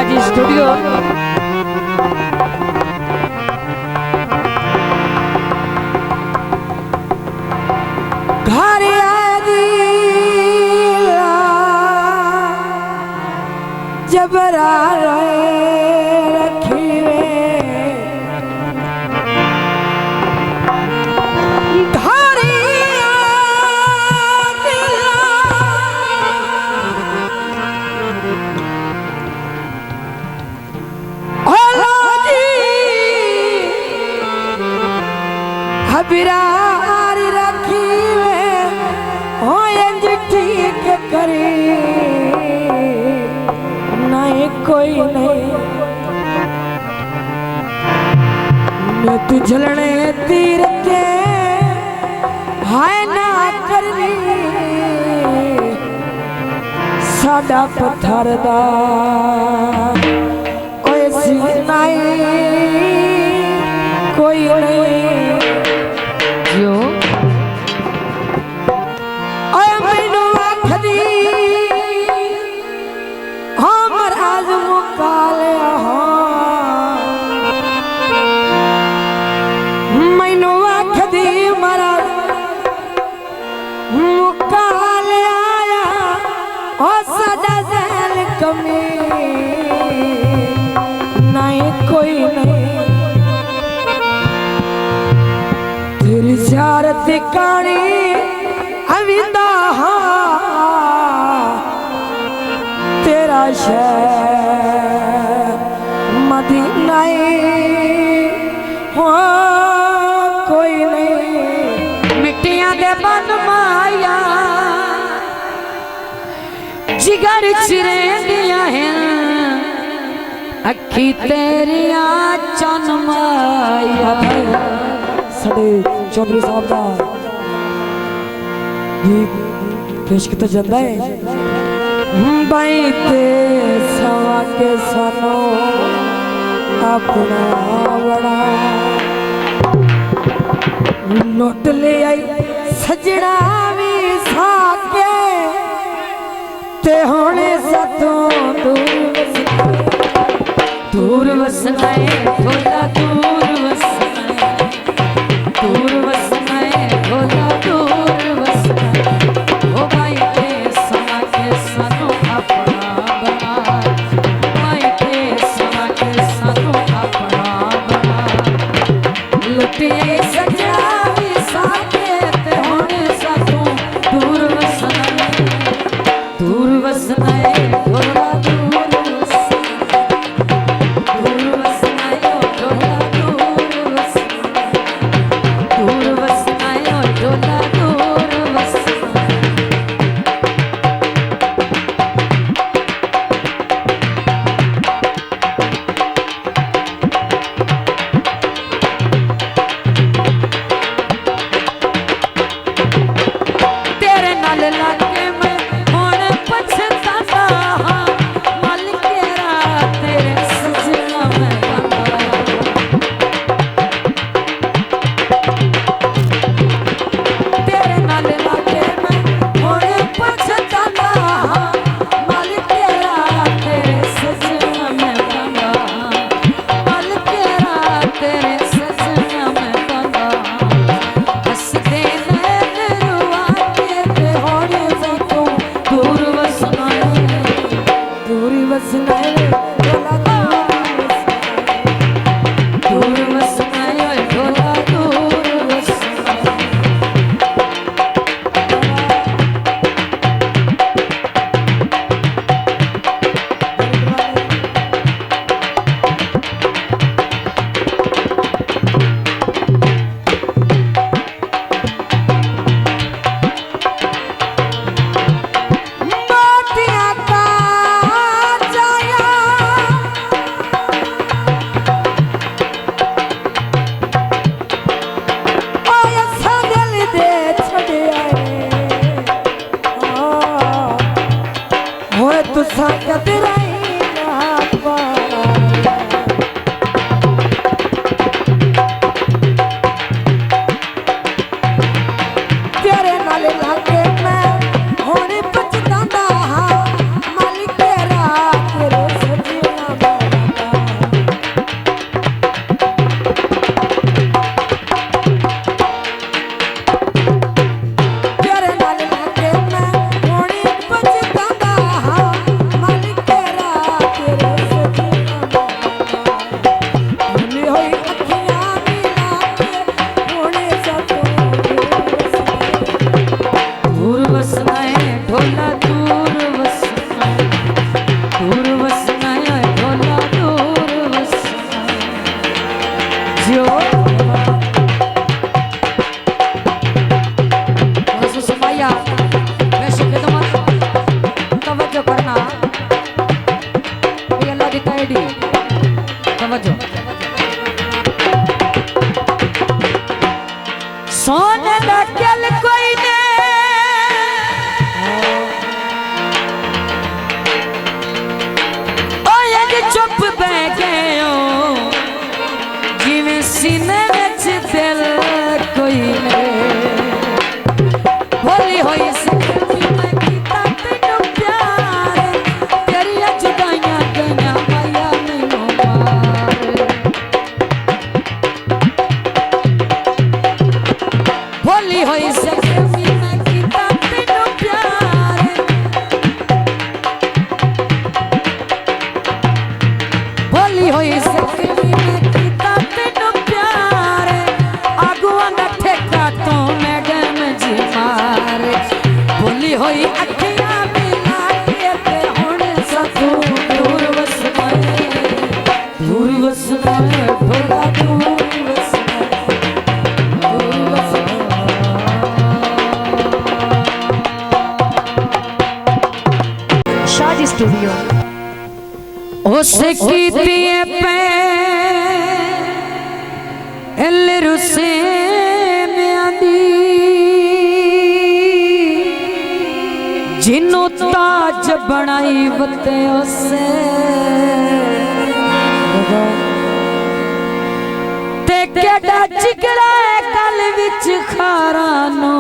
Balaji studio. घर जबरा रखी बिरार रखी हो ठीक करी नहीं कोई नहीं मैं तू झलने तीर के हाय ना करनी साडा पत्थर दा कोई सी नहीं कोई नहीं जो आया मैनू आखदी हाँ महाराज मुका लिया मैनू आखदी महाराज मुका लिया और साडा ज़ैल कमी नहीं कोई नहीं तेरी ज़ियारत कहानी अविंदा तेरा शहर मदीना हो कोई नहीं मिट्टियां दे बन माया जिगर चिरेंदियां हैं अखी तेरिया चन माया साडे चौधरी साहब का गीत पेश किया जाता है बाई ते सवा के सानो अपना बड़ा लुट ले आई सजना भी साके ते होने सतों दूर वसनाए थोड़ा दूर वसनाए दूर वसनाए थोड़ा दूर वसनाए ओ भाई के समा के सानू अपना बना भाई के समा के सानू अपना बना लुटे सजा भी साके ते होने सातों दूर वसनाए थोड़ा दी ताड़ी समझो सोने दा गल कोई ने ओए जी चुप बह गए हो जिवें सीने विच दिल कोई ने बोली होई होई अखियां मिला के ते हुण सब दूर वस भोला दूर वस शादी स्टूडियो उसे कीतिए पे एल रुसे में आंदी जिन्हों ताज बनाई बते उसे ते केड़ा जिगरा कल विच खारानो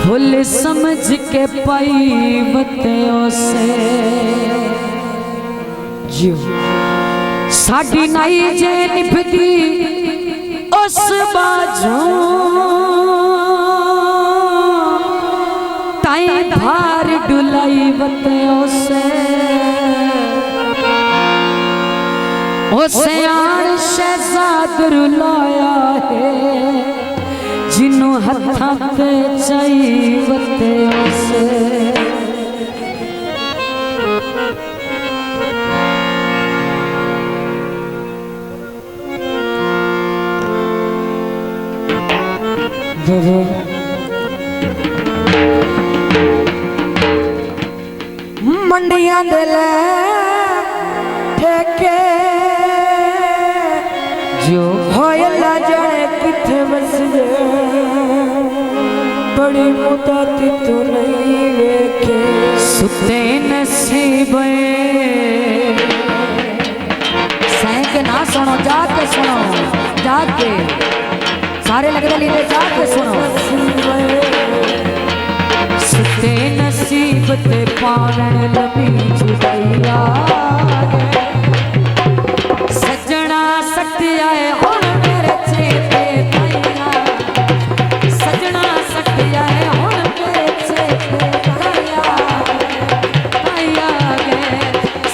फुल समझ के पाई बते उसे जियो साडी नाई जे निभदी उस बाजू भार डुलाई बते उसे आन शहजाद रुलाया है जिन्हों हत्थां ते चाई बते उसे मंडियां दे ले ठेके जो होए ला जाने किथे बस बड़ी मुदत तो नहीं वेखे सुते नसीबे सैंक ना सुनो जाके सुनो जाके सारे लगते लीते जाके सुनो सुते नसीब ते पावन लमी जुदाइया सजना सटिया हुण मेरे चेते ताइया सजना सटिया हुण मेरे चेते ताइया ताइया गे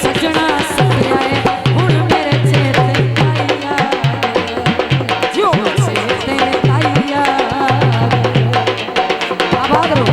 सजना सटिया हुण मेरे चेते ताइया जो चेते ताइया आबाद रो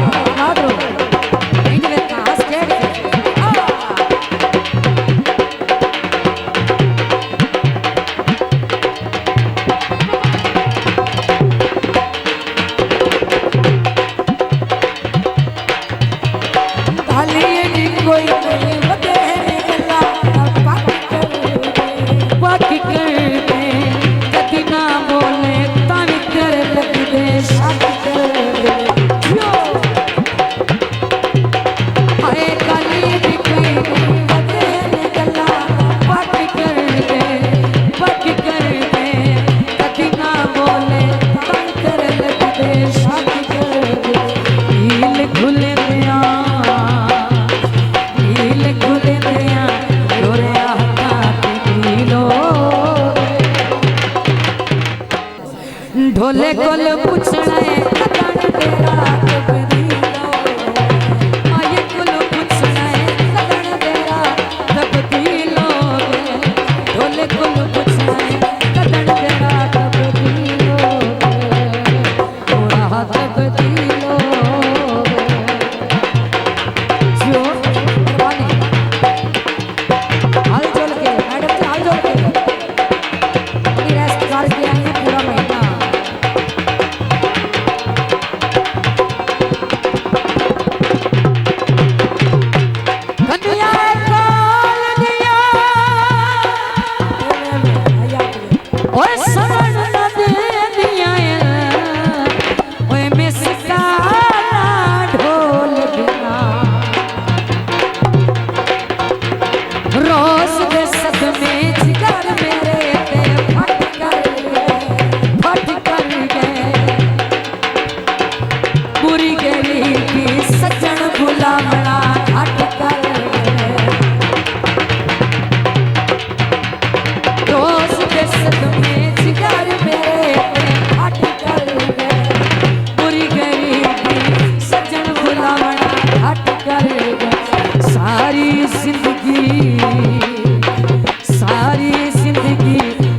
जिंदगी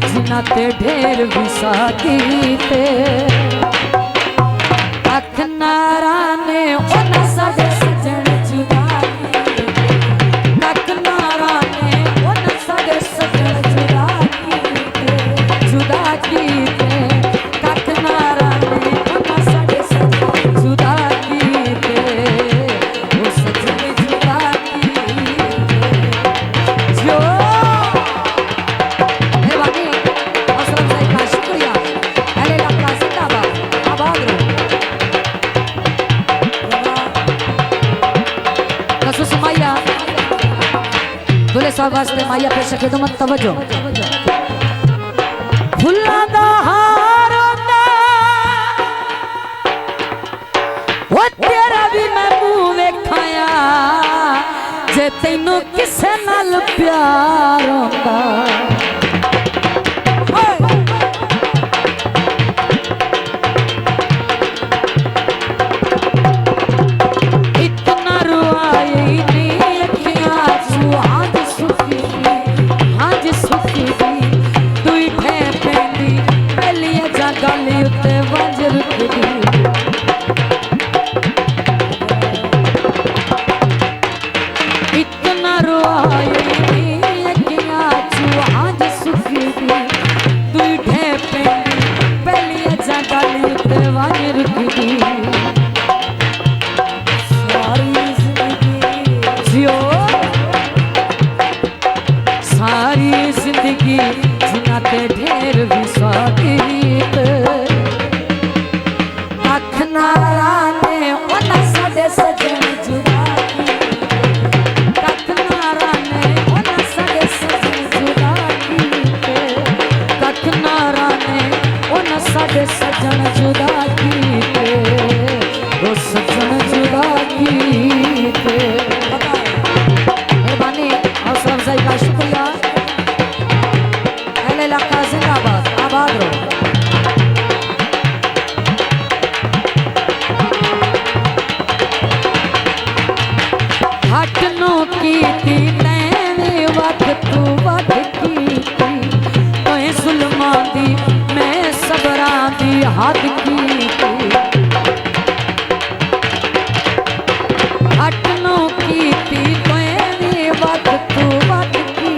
जिन्ना ते ढेर विसाखी ते अख नारा ने उन्ना साडे सजन जुदा अख नारा ने उन्ना साडे सजन जुदा कीते अख नारा ने उन्ना साडे सजन जुदा कीते ओ सजन जुदा कीते जो साहब वास्ते माया पे सके तो मत तवज्जो फुल्ला दा हार होंदा वो तेरा भी मैं मुंह वेखाया जे तैनू किसे नाल प्यार होंदा सारी जिंदगी जिन्ना ते ढेर विसाखीत अख नारा ने उन्ना साडे सजन जुदा अख नारा ने उन्ना साडे सजन जुदा कीते अख नारा ने उन्ना साडे सजन जुदा कीते ओ सजन जुदा कीते मेहरबानी हौसला अफजाई का शुक्रिया इलाका जिंदाबाद आबाद रहो हटनो की तैने वक्त वध की तोए जुल्मां दी मैं सबरां दी हद की हटनो की तैने वक्त वध की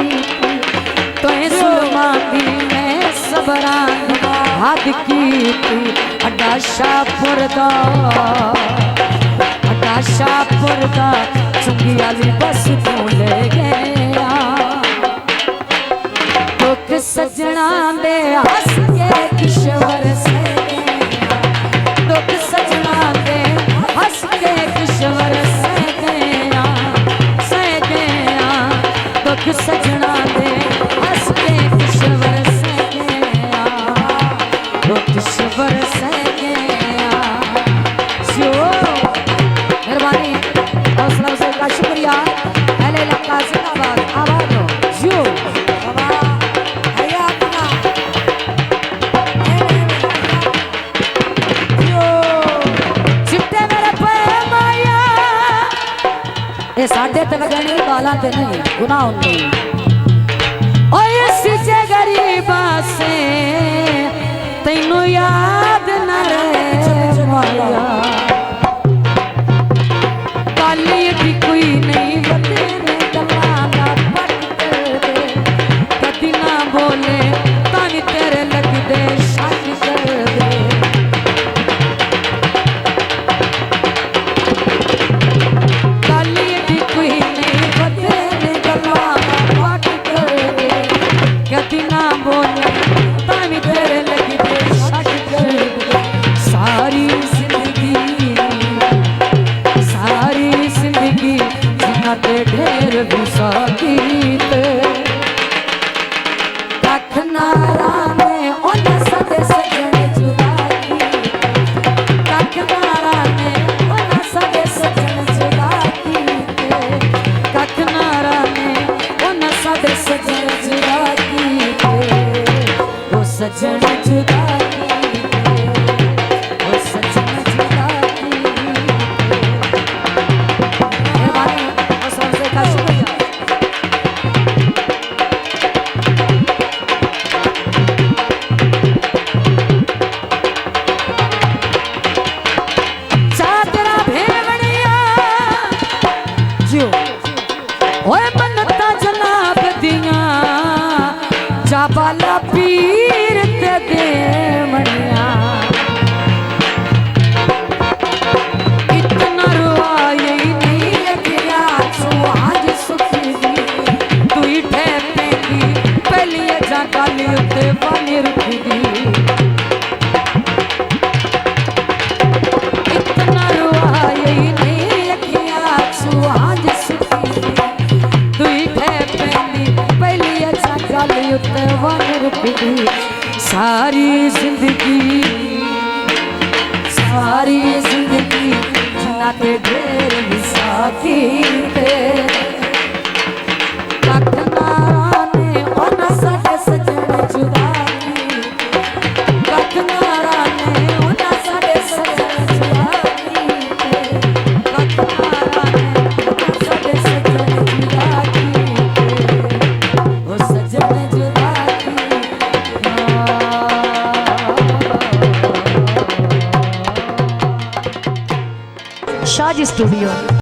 तोए जुल्मां दी मैं सबरां दी हद की अड्डा शाहपुर दा चुंगी वाली बस तू ले गया दुख सजना दे हस के किशवर से दुख सजना दे हस के किशवर से गया दुख सजना दे हस के किशवर से गया दुख किशवर से गया मेहरबानी हौसला का शुक्रिया अहले इलाका जिंदाबाद आबाद रहो जो चिट्टे मेरे पे माया ये साढ़े ते लगनी बाला ते नहीं गुनाह नहीं ओए सिजे गरीबा से तैनू याद न रहे माया भी कोई नहीं बतेरे गलाना पट दे कदी ना बोले तानी तेरे लग दे शक कर दे काली भी कोई नहीं बतेरे गलाना पट दे कदी ना बोले तानी तेरे लग दे शक कर दे सारी जिंदगी जिन्ना ते ढेर विसाखीत अख नारा ने उन्ना साडे सजन जुदा अख नारा ने उन्ना साडे सजन जुदा अख नारा ने उन्ना साडे सजन जुदा ओ सजन जुदा ओ सजन जुदा का शुक्रिया। बाला पीर ते दे मनिया इतना रुआए नहीं लगिया सुहाज सुखी दी तू ही ठहरेगी पहली जा काली उत्ते बनी रुखी दी इतना रुआए नहीं लगिया सुहाज सुखी दी तू ही ठहरेगी पहली जा काली उत्ते बनी रुखी दी सारी जिंदगी जिन्ना के ढेर विसाखी पे कख नारा ने ओना साडे सजन जुदा की कख नारा ने ओना साडे सजन जुदा की कख नारा ने ओना साडे सजन जुदा की ओ सजन जुदा की शाजी स्टूडियो।